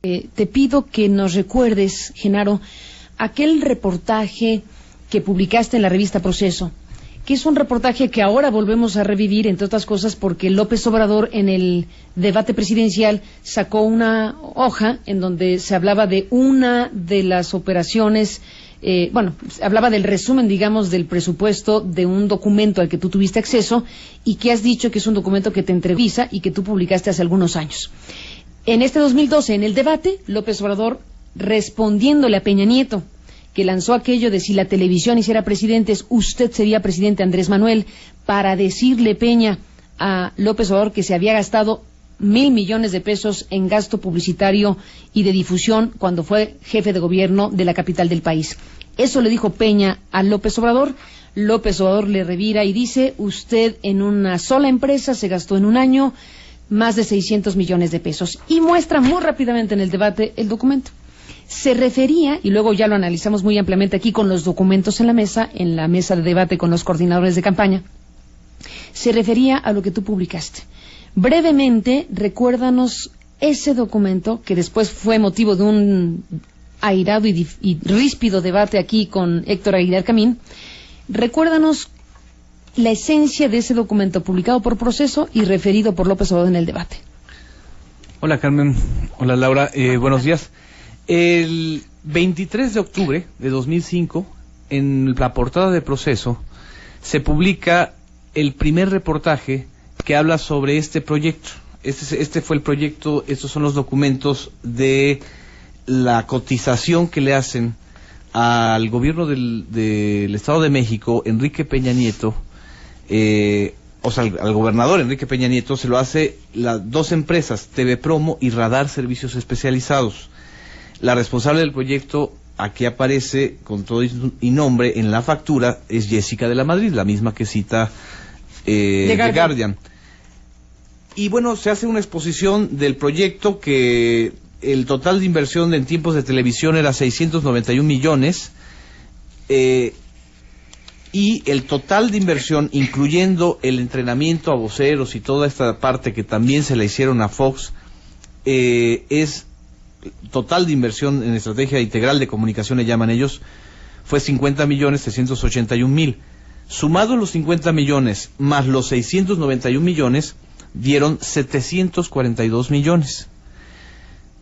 Te pido que nos recuerdes, Genaro, aquel reportaje que publicaste en la revista Proceso, que es un reportaje que ahora volvemos a revivir, entre otras cosas, porque López Obrador en el debate presidencial sacó una hoja en donde se hablaba de una de las operaciones, hablaba del resumen, digamos, del presupuesto de un documento al que tú tuviste acceso y que has dicho que es un documento que te entrevista y que tú publicaste hace algunos años. En este 2012, en el debate, López Obrador, respondiéndole a Peña Nieto, que lanzó aquello de si la televisión hiciera presidentes, usted sería presidente, Andrés Manuel, para decirle Peña a López Obrador que se había gastado 1,000 millones de pesos en gasto publicitario y de difusión cuando fue jefe de gobierno de la capital del país. Eso le dijo Peña a López Obrador. López Obrador le revira y dice, usted en una sola empresa se gastó en un año más de 600 millones de pesos. Y muestra muy rápidamente en el debate el documento. Se refería, y luego ya lo analizamos muy ampliamente aquí con los documentos en la mesa de debate con los coordinadores de campaña, se refería a lo que tú publicaste. Brevemente, recuérdanos ese documento, que después fue motivo de un airado y ríspido debate aquí con Héctor Aguilar Camín. Recuérdanos la esencia de ese documento publicado por Proceso y referido por López Obrador en el debate. Hola Carmen, hola Laura, buenos días. El 23 de octubre de 2005, en la portada de Proceso, se publica el primer reportaje que habla sobre este proyecto. Este fue el proyecto, estos son los documentos de la cotización que le hacen al gobierno del Estado de México, Enrique Peña Nieto, al gobernador Enrique Peña Nieto, se lo hace las dos empresas, TV Promo y Radar Servicios Especializados. La responsable del proyecto, aquí aparece con todo y nombre en la factura, es Jessica de la Madrid, la misma que cita The Guardian. Y bueno, se hace una exposición del proyecto que el total de inversión en tiempos de televisión era 691 millones, y el total de inversión, incluyendo el entrenamiento a voceros y toda esta parte que también se le hicieron a Fox, es total de inversión en estrategia integral de comunicación, le llaman ellos, fue 50.381.000. Sumado los 50 millones más los 691 millones, dieron 742 millones,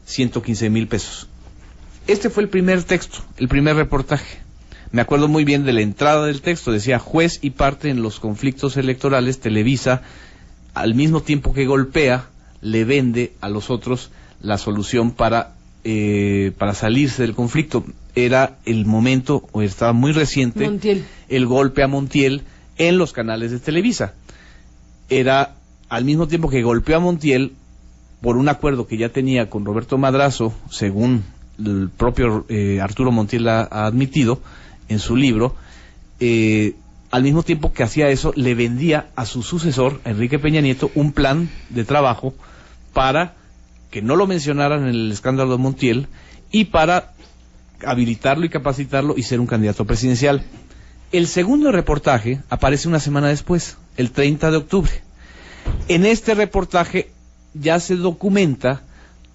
115,000 pesos. Este fue el primer texto, el primer reportaje. Me acuerdo muy bien de la entrada del texto, decía, juez y parte en los conflictos electorales, Televisa, al mismo tiempo que golpea, le vende a los otros la solución para salirse del conflicto. Era el momento, o estaba muy reciente, Montiel, el golpe a Montiel en los canales de Televisa. Era al mismo tiempo que golpeó a Montiel por un acuerdo que ya tenía con Roberto Madrazo, según el propio Arturo Montiel ha admitido en su libro, al mismo tiempo que hacía eso, le vendía a su sucesor, Enrique Peña Nieto, un plan de trabajo para que no lo mencionaran en el escándalo de Montiel y para habilitarlo y capacitarlo y ser un candidato presidencial. El segundo reportaje aparece una semana después, el 30 de octubre. En este reportaje ya se documenta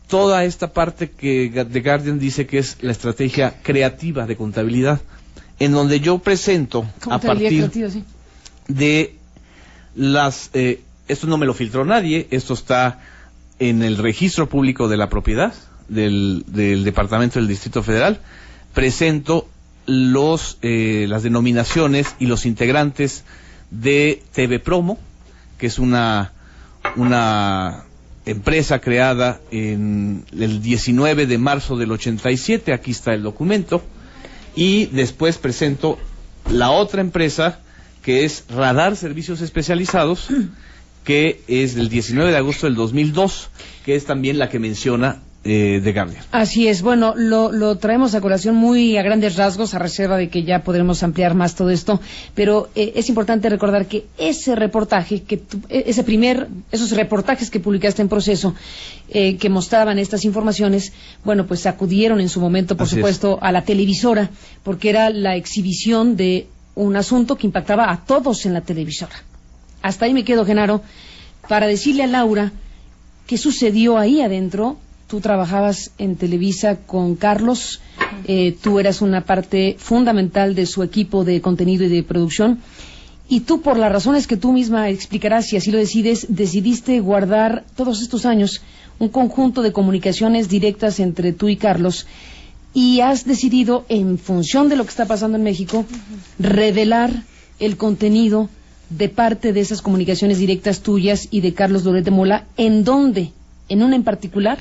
toda esta parte que The Guardian dice que es la estrategia creativa de contabilidad, en donde yo presento a partir de las... esto no me lo filtró nadie, esto está en el registro público de la propiedad del Departamento del Distrito Federal. Presento las denominaciones y los integrantes de TV Promo, que es una empresa creada en el 19 de marzo del 87, aquí está el documento, y después presento la otra empresa, que es Radar Servicios Especializados, que es del 19 de agosto del 2002, que es también la que menciona The Guardian. Así es, bueno, lo traemos a colación muy a grandes rasgos, a reserva de que ya podremos ampliar más todo esto, pero es importante recordar que ese reportaje, esos reportajes que publicaste en Proceso, que mostraban estas informaciones, bueno, pues acudieron en su momento, por supuesto, a la televisora, porque era la exhibición de un asunto que impactaba a todos en la televisora. Hasta ahí me quedo, Genaro, para decirle a Laura qué sucedió ahí adentro, tú trabajabas en Televisa con Carlos, tú eras una parte fundamental de su equipo de contenido y de producción, y tú, por las razones que tú misma explicarás, si así lo decides, decidiste guardar todos estos años un conjunto de comunicaciones directas entre tú y Carlos, y has decidido, en función de lo que está pasando en México, revelar el contenido de parte de esas comunicaciones directas tuyas y de Carlos Loret de Mola, en donde, en una en particular,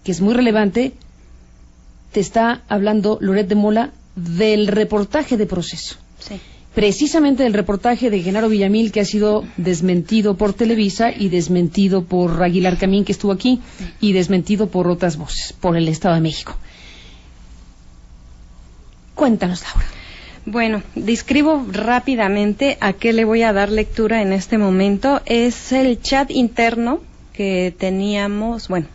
que es muy relevante, te está hablando Loret de Mola del reportaje de Proceso. Sí. Precisamente del reportaje de Genaro Villamil, que ha sido desmentido por Televisa y desmentido por Aguilar Camín, que estuvo aquí, y desmentido por otras voces, por el Estado de México. Cuéntanos, Laura. Bueno, describo rápidamente a qué le voy a dar lectura en este momento. Es el chat interno que teníamos, bueno,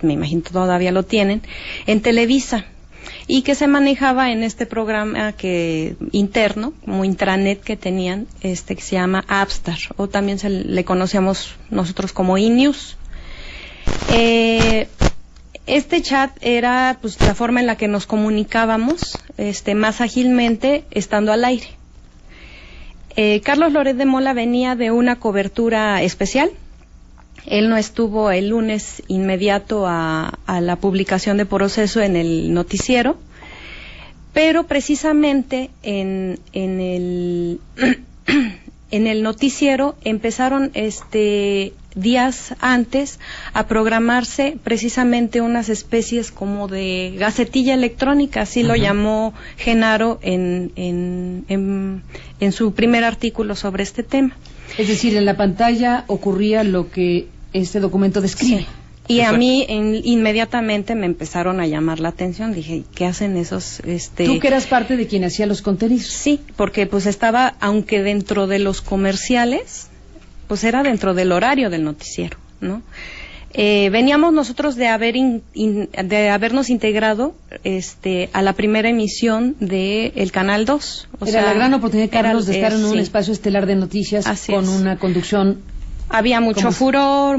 me imagino todavía lo tienen, en Televisa, y que se manejaba en este programa que interno, como intranet que tenían, que se llama Appstar, o también le conocemos nosotros como iNews. Este chat era pues la forma en la que nos comunicábamos más ágilmente estando al aire. Carlos Loret de Mola venía de una cobertura especial. Él no estuvo el lunes inmediato a la publicación de Proceso en el noticiero, pero precisamente en el noticiero empezaron días antes a programarse precisamente unas especies como de gacetilla electrónica, así lo llamó Genaro en su primer artículo sobre este tema. Es decir, en la pantalla ocurría lo que este documento describe. Sí. Y a mí inmediatamente me empezaron a llamar la atención. Dije, ¿qué hacen esos? ¿Tú que eras parte de quien hacía los contenidos? Sí, porque pues estaba, aunque dentro de los comerciales, pues era dentro del horario del noticiero, ¿no? Veníamos nosotros de habernos integrado a la primera emisión de el Canal 2. Era la gran oportunidad, Carlos, de estar en un espacio estelar de noticias con una conducción. Había mucho furor,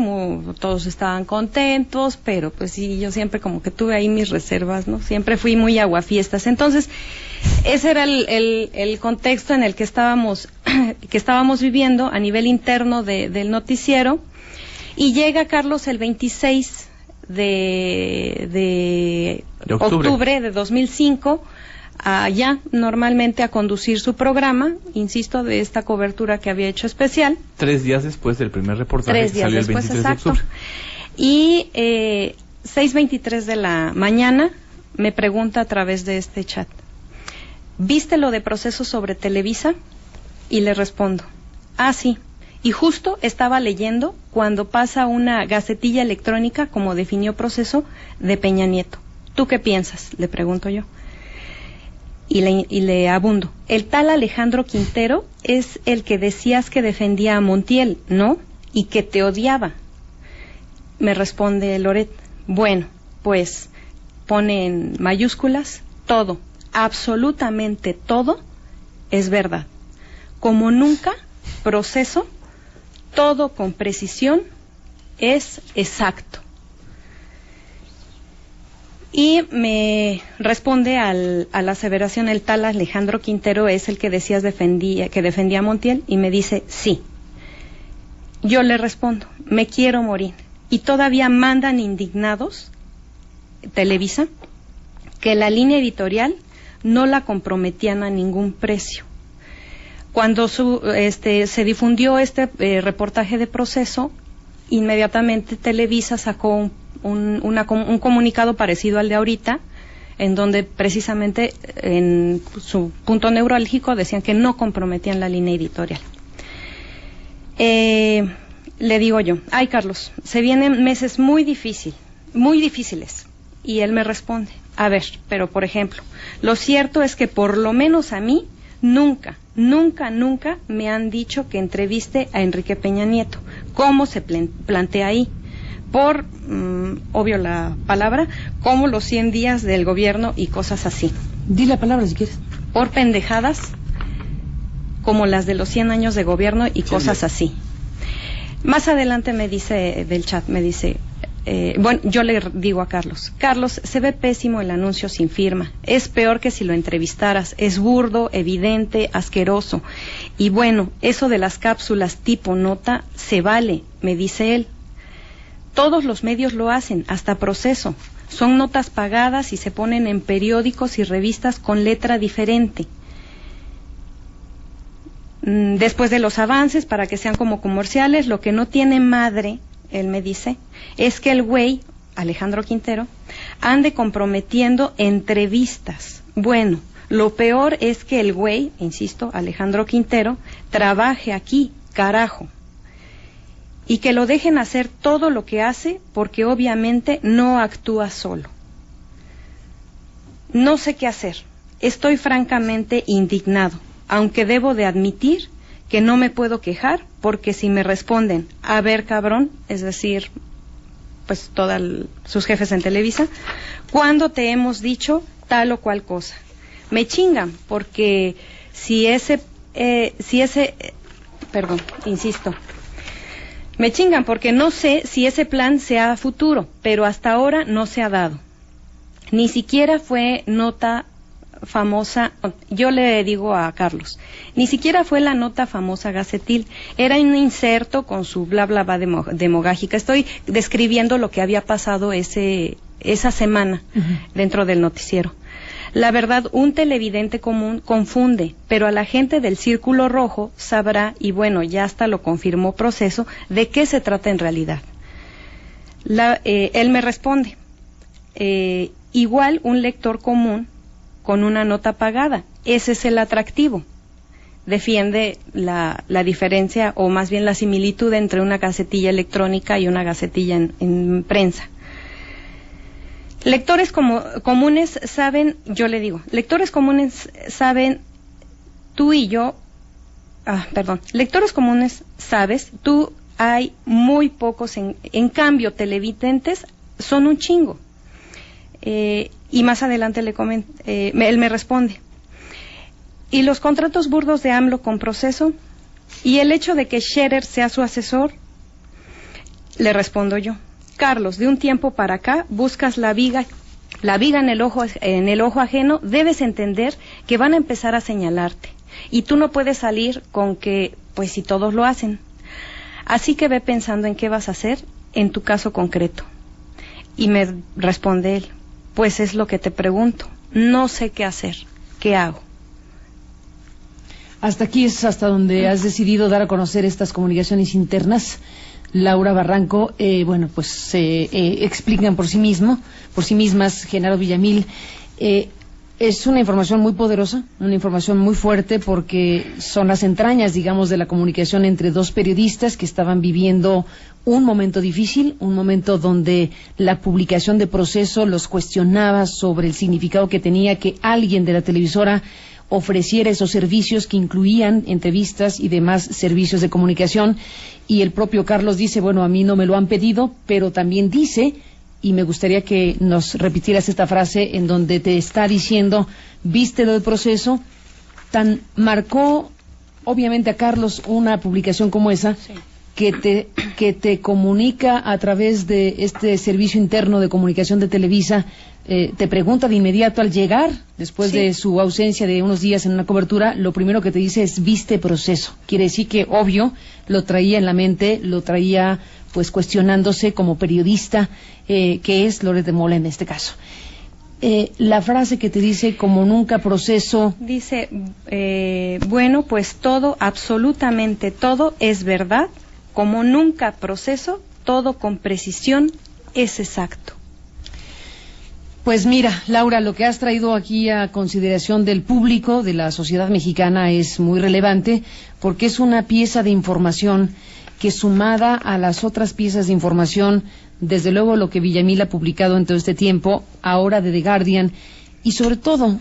todos estaban contentos, pero pues sí, yo siempre como que tuve ahí mis reservas, ¿no? Siempre fui muy aguafiestas. Entonces, ese era el contexto en el que estábamos viviendo a nivel interno del noticiero. Y llega Carlos el 26 de octubre de 2005 allá normalmente a conducir su programa, insisto, de esta cobertura que había hecho especial. 3 días después del primer reportaje que salió el 23 de octubre. Y 6:23 de la mañana me pregunta a través de este chat, ¿viste lo de Proceso sobre Televisa? Y le respondo, sí. Y justo estaba leyendo cuando pasa una gacetilla electrónica, como definió Proceso, de Peña Nieto. ¿Tú qué piensas?, le pregunto yo. Y le abundo. El tal Alejandro Quintero es el que decías que defendía a Montiel, ¿no? Y que te odiaba. Me responde Loret. Bueno, pues pone en mayúsculas todo, absolutamente todo es verdad. Como nunca, Proceso, todo con precisión, es exacto. Y me responde a la aseveración, el tal Alejandro Quintero es el que decías que defendía a Montiel, y me dice, sí. Yo le respondo, me quiero morir. Y todavía mandan indignados, Televisa, que la línea editorial no la comprometían a ningún precio. Cuando se difundió reportaje de Proceso, inmediatamente Televisa sacó un comunicado parecido al de ahorita, en donde precisamente en su punto neurálgico decían que no comprometían la línea editorial. Le digo yo, ay Carlos, se vienen meses muy difíciles. Y él me responde, a ver, pero por ejemplo, lo cierto es que por lo menos a mí nunca me han dicho que entreviste a Enrique Peña Nieto. ¿Cómo se plantea ahí? Por, obvio la palabra, como los 100 días del gobierno y cosas así. Di la palabra si quieres. Por pendejadas como las de los 100 años de gobierno y cosas así. Más adelante me dice del chat, me dice, bueno, yo le digo a Carlos, se ve pésimo el anuncio sin firma, es peor que si lo entrevistaras, es burdo, evidente, asqueroso. Y bueno, eso de las cápsulas tipo nota se vale, me dice él. Todos los medios lo hacen, hasta Proceso. Son notas pagadas y se ponen en periódicos y revistas con letra diferente. Después de los avances, para que sean como comerciales, lo que no tiene madre, él me dice, es que el güey, Alejandro Quintero, ande comprometiendo entrevistas. Bueno, lo peor es que el güey, insisto, Alejandro Quintero, trabaje aquí, carajo. Y que lo dejen hacer todo lo que hace, porque obviamente no actúa solo. No sé qué hacer. Estoy francamente indignado, aunque debo de admitir que no me puedo quejar, porque si me responden, a ver cabrón, es decir, pues todos sus jefes en Televisa, ¿cuándo te hemos dicho tal o cual cosa? Me chingan, porque me chingan porque no sé si ese plan sea futuro, pero hasta ahora no se ha dado. Ni siquiera fue nota famosa, yo le digo a Carlos, ni siquiera fue la nota famosa Gacetil, era un inserto con su bla bla bla demogágica. Estoy describiendo lo que había pasado esa semana dentro del noticiero. La verdad, un televidente común confunde, pero a la gente del Círculo Rojo sabrá, y bueno, ya hasta lo confirmó Proceso, de qué se trata en realidad. Él me responde, igual un lector común con una nota pagada, ese es el atractivo. Defiende la diferencia, o más bien la similitud entre una gacetilla electrónica y una gacetilla en prensa. Lectores comunes saben, yo le digo, lectores comunes saben, tú y yo, lectores comunes sabes, tú hay muy pocos, en cambio televidentes son un chingo. Y más adelante él me responde, y los contratos burdos de AMLO con Proceso, y el hecho de que Scherer sea su asesor, le respondo yo, Carlos, de un tiempo para acá buscas la viga en el ojo ajeno, debes entender que van a empezar a señalarte, y tú no puedes salir con que, pues si todos lo hacen. Así que ve pensando en qué vas a hacer en tu caso concreto. Y me responde él, pues es lo que te pregunto, no sé qué hacer, ¿qué hago? Hasta aquí es hasta donde has decidido dar a conocer estas comunicaciones internas. Laura Barranco, bueno, pues se explican por sí mismas, Genaro Villamil. Es una información muy poderosa, una información muy fuerte, porque son las entrañas, digamos, de la comunicación entre dos periodistas que estaban viviendo un momento difícil, un momento donde la publicación de Proceso los cuestionaba sobre el significado que tenía que alguien de la televisora ofreciera esos servicios que incluían entrevistas y demás servicios de comunicación. Y el propio Carlos dice, bueno, a mí no me lo han pedido, pero también dice, y me gustaría que nos repitieras esta frase en donde te está diciendo, viste lo del Proceso, tan marcó obviamente a Carlos una publicación como esa, sí, que te comunica a través de este servicio interno de comunicación de Televisa, te pregunta de inmediato al llegar, después de su ausencia de unos días en una cobertura, lo primero que te dice es, viste Proceso. Quiere decir que, obvio, lo traía en la mente, lo traía pues cuestionándose como periodista, que es Loret de Mola en este caso. La frase que te dice, como nunca Proceso. Dice, bueno, pues todo, absolutamente todo es verdad, como nunca Proceso, todo con precisión es exacto. Pues mira, Laura, lo que has traído aquí a consideración del público, de la sociedad mexicana, es muy relevante, porque es una pieza de información que, sumada a las otras piezas de información, desde luego lo que Villamil ha publicado en todo este tiempo, ahora de The Guardian, y sobre todo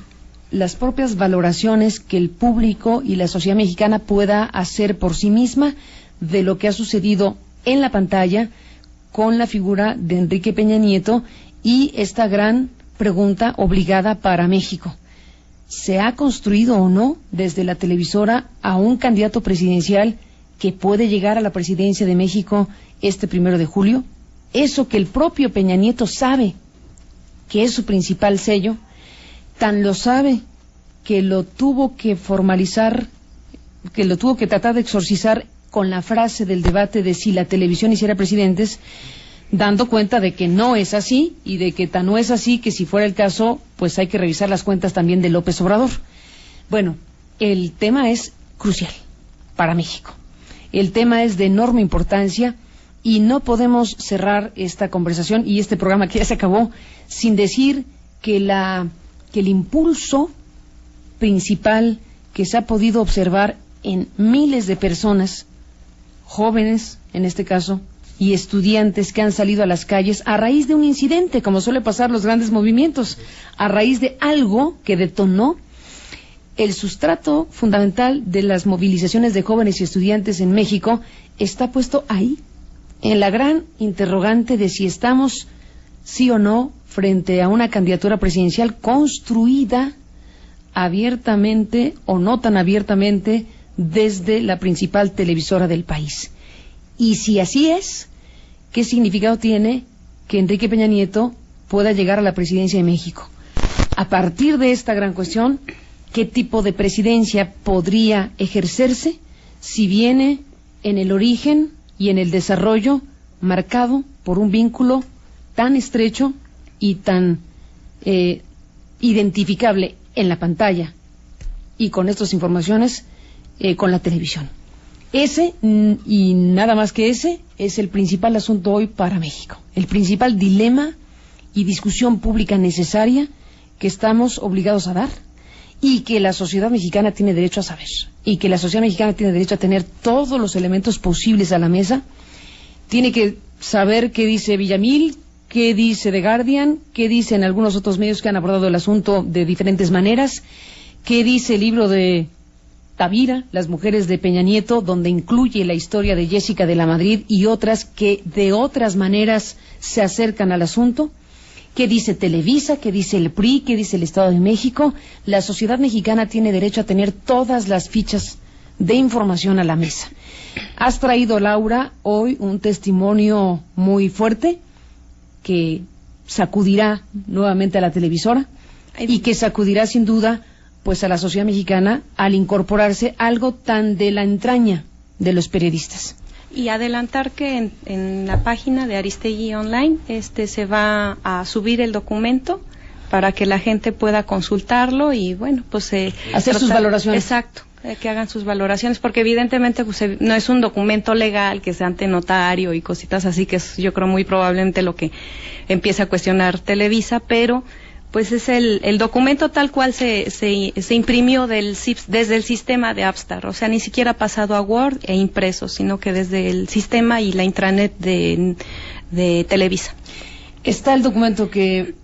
las propias valoraciones que el público y la sociedad mexicana pueda hacer por sí misma de lo que ha sucedido en la pantalla con la figura de Enrique Peña Nieto y esta gran pregunta obligada para México. ¿Se ha construido o no desde la televisora a un candidato presidencial que puede llegar a la presidencia de México este 1 de julio? eso que el propio Peña Nieto sabe que es su principal sello, tan lo sabe que lo tuvo que formalizar, que lo tuvo que tratar de exorcizar con la frase del debate de si la televisión hiciera presidentes, dando cuenta de que no es así y de que tan no es así que si fuera el caso, pues hay que revisar las cuentas también de López Obrador. Bueno, el tema es crucial para México. El tema es de enorme importancia y no podemos cerrar esta conversación y este programa que ya se acabó sin decir que el impulso principal que se ha podido observar en miles de personas, jóvenes en este caso, y estudiantes que han salido a las calles a raíz de un incidente, como suele pasar los grandes movimientos, a raíz de algo que detonó el sustrato fundamental de las movilizaciones de jóvenes y estudiantes en México, está puesto ahí, en la gran interrogante de si estamos, sí o no, frente a una candidatura presidencial construida abiertamente o no tan abiertamente desde la principal televisora del país. Y si así es, ¿qué significado tiene que Enrique Peña Nieto pueda llegar a la presidencia de México? A partir de esta gran cuestión, ¿qué tipo de presidencia podría ejercerse si viene en el origen y en el desarrollo marcado por un vínculo tan estrecho y tan identificable en la pantalla y con estas informaciones con la televisión? Ese, y nada más que ese, es el principal asunto hoy para México, el principal dilema y discusión pública necesaria que estamos obligados a dar y que la sociedad mexicana tiene derecho a saber, y que la sociedad mexicana tiene derecho a tener todos los elementos posibles a la mesa. Tiene que saber qué dice Villamil, qué dice The Guardian, qué dicen algunos otros medios que han abordado el asunto de diferentes maneras, qué dice el libro de Tavira, Las mujeres de Peña Nieto, donde incluye la historia de Jessica de la Madrid y otras que de otras maneras se acercan al asunto. ¿Qué dice Televisa? ¿Qué dice el PRI? ¿Qué dice el Estado de México? La sociedad mexicana tiene derecho a tener todas las fichas de información a la mesa. Has traído, Laura, hoy un testimonio muy fuerte que sacudirá nuevamente a la televisora y que sacudirá sin duda pues a la sociedad mexicana al incorporarse algo tan de la entraña de los periodistas. Y adelantar que en la página de Aristegui Online se va a subir el documento para que la gente pueda consultarlo y bueno, pues hacer sus valoraciones. Exacto, que hagan sus valoraciones, porque evidentemente pues no es un documento legal que sea ante notario y cositas así, que es yo creo muy probablemente lo que empieza a cuestionar Televisa, pero pues es el documento tal cual se imprimió desde el sistema de Appstar, o sea, ni siquiera ha pasado a Word e impreso, sino que desde el sistema y la intranet de Televisa. Está el documento que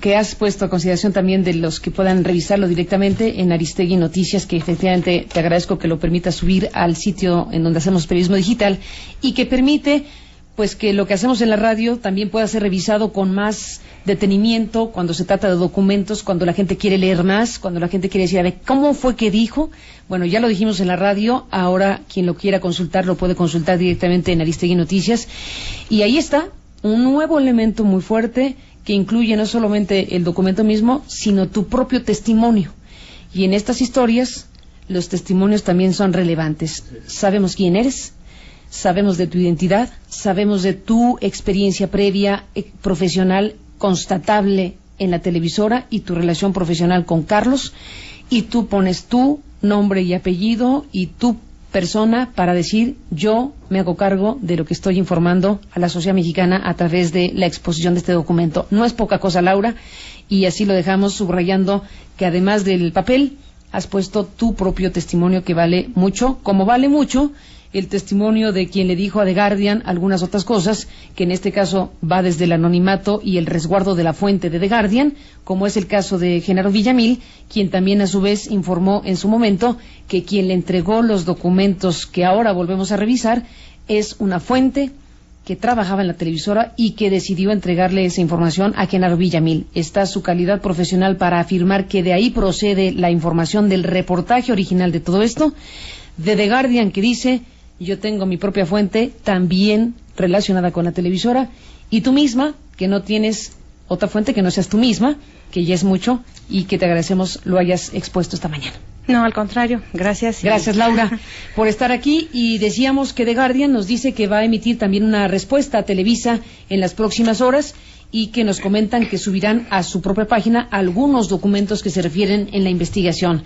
que has puesto a consideración también de los que puedan revisarlo directamente en Aristegui Noticias, que efectivamente te agradezco que lo permita subir al sitio en donde hacemos periodismo digital y que permite pues que lo que hacemos en la radio también pueda ser revisado con más detenimiento cuando se trata de documentos, cuando la gente quiere leer más, cuando la gente quiere decir, a ver, ¿cómo fue que dijo? Bueno, ya lo dijimos en la radio, ahora quien lo quiera consultar lo puede consultar directamente en Aristegui Noticias. Y ahí está un nuevo elemento muy fuerte que incluye no solamente el documento mismo, sino tu propio testimonio. Y en estas historias, los testimonios también son relevantes. Sabemos quién eres, sabemos de tu identidad, sabemos de tu experiencia previa profesional constatable en la televisora y tu relación profesional con Carlos, y tú pones tu nombre y apellido y tu persona para decir, yo me hago cargo de lo que estoy informando a la sociedad mexicana a través de la exposición de este documento. No es poca cosa, Laura, y así lo dejamos subrayando que además del papel has puesto tu propio testimonio, que vale mucho, como vale mucho el testimonio de quien le dijo a The Guardian algunas otras cosas, que en este caso va desde el anonimato y el resguardo de la fuente de The Guardian, como es el caso de Genaro Villamil, quien también a su vez informó en su momento que quien le entregó los documentos que ahora volvemos a revisar es una fuente que trabajaba en la televisora y que decidió entregarle esa información a Genaro Villamil. Está su calidad profesional para afirmar que de ahí procede la información del reportaje original de todo esto, de The Guardian, que dice: yo tengo mi propia fuente también relacionada con la televisora, y tú misma, que no tienes otra fuente que no seas tú misma, que ya es mucho, y que te agradecemos lo hayas expuesto esta mañana. No, al contrario, gracias. Gracias, Laura, por estar aquí. Y decíamos que The Guardian nos dice que va a emitir también una respuesta a Televisa en las próximas horas, y que nos comentan que subirán a su propia página algunos documentos que se refieren en la investigación.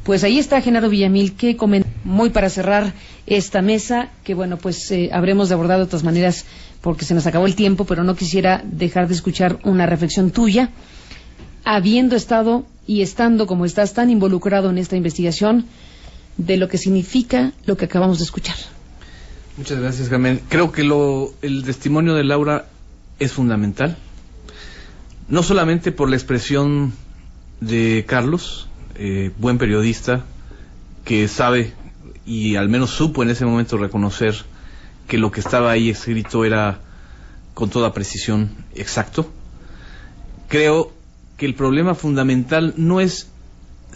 Pues ahí está Genaro Villamil, que comenta muy para cerrar esta mesa, que bueno, pues habremos de abordar de otras maneras porque se nos acabó el tiempo, pero no quisiera dejar de escuchar una reflexión tuya, habiendo estado y estando como estás tan involucrado en esta investigación, de lo que significa lo que acabamos de escuchar. Muchas gracias, Carmen. Creo que el testimonio de Laura es fundamental, no solamente por la expresión de Carlos, buen periodista, que sabe y al menos supo en ese momento reconocer que lo que estaba ahí escrito era con toda precisión exacto. Creo que el problema fundamental no es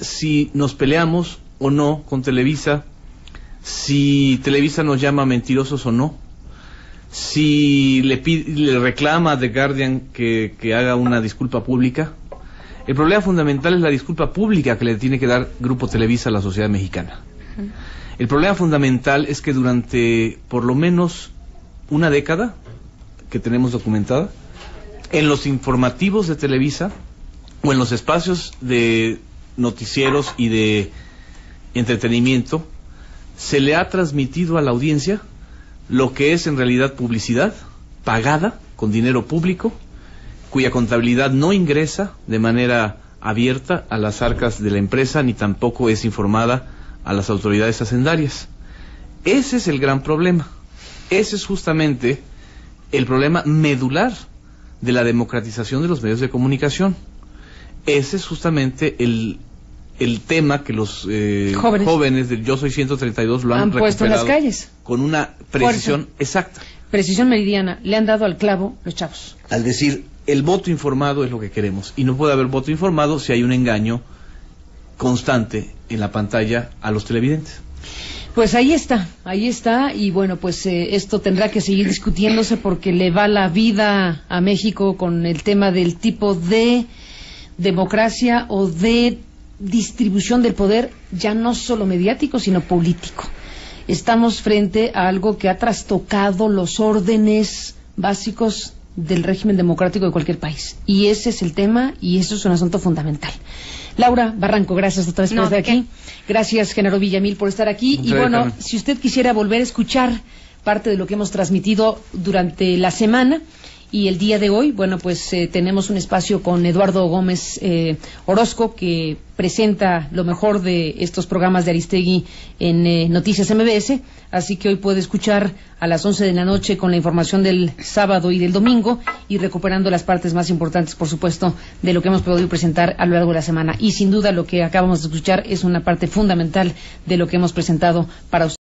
si nos peleamos o no con Televisa, si Televisa nos llama mentirosos o no, si le reclama a The Guardian que haga una disculpa pública. El problema fundamental es la disculpa pública que le tiene que dar Grupo Televisa a la sociedad mexicana. El problema fundamental es que durante por lo menos una década que tenemos documentada, en los informativos de Televisa o en los espacios de noticieros y de entretenimiento, se le ha transmitido a la audiencia lo que es en realidad publicidad pagada con dinero público, cuya contabilidad no ingresa de manera abierta a las arcas de la empresa, ni tampoco es informada a las autoridades hacendarias. Ese es el gran problema. Ese es justamente el problema medular de la democratización de los medios de comunicación. Ese es justamente el tema que los jóvenes del Yo Soy 132 lo han puesto en las calles con una precisión exacta. Precisión meridiana. Le han dado al clavo los chavos. Al decir, el voto informado es lo que queremos. Y no puede haber voto informado si hay un engaño constante en la pantalla a los televidentes. Pues ahí está, y bueno, pues esto tendrá que seguir discutiéndose porque le va la vida a México con el tema del tipo de democracia o de distribución del poder, ya no solo mediático, sino político. Estamos frente a algo que ha trastocado los órdenes básicos del régimen democrático de cualquier país. Y ese es el tema, y eso es un asunto fundamental. Laura Barranco, gracias otra vez por estar aquí. Gracias, Genaro Villamil, por estar aquí. Y bueno, si usted quisiera volver a escuchar parte de lo que hemos transmitido durante la semana y el día de hoy, bueno, pues tenemos un espacio con Eduardo Gómez Orozco, que presenta lo mejor de estos programas de Aristegui en Noticias MBS, así que hoy puede escuchar a las 11 de la noche con la información del sábado y del domingo, y recuperando las partes más importantes, por supuesto, de lo que hemos podido presentar a lo largo de la semana. Y sin duda lo que acabamos de escuchar es una parte fundamental de lo que hemos presentado para usted.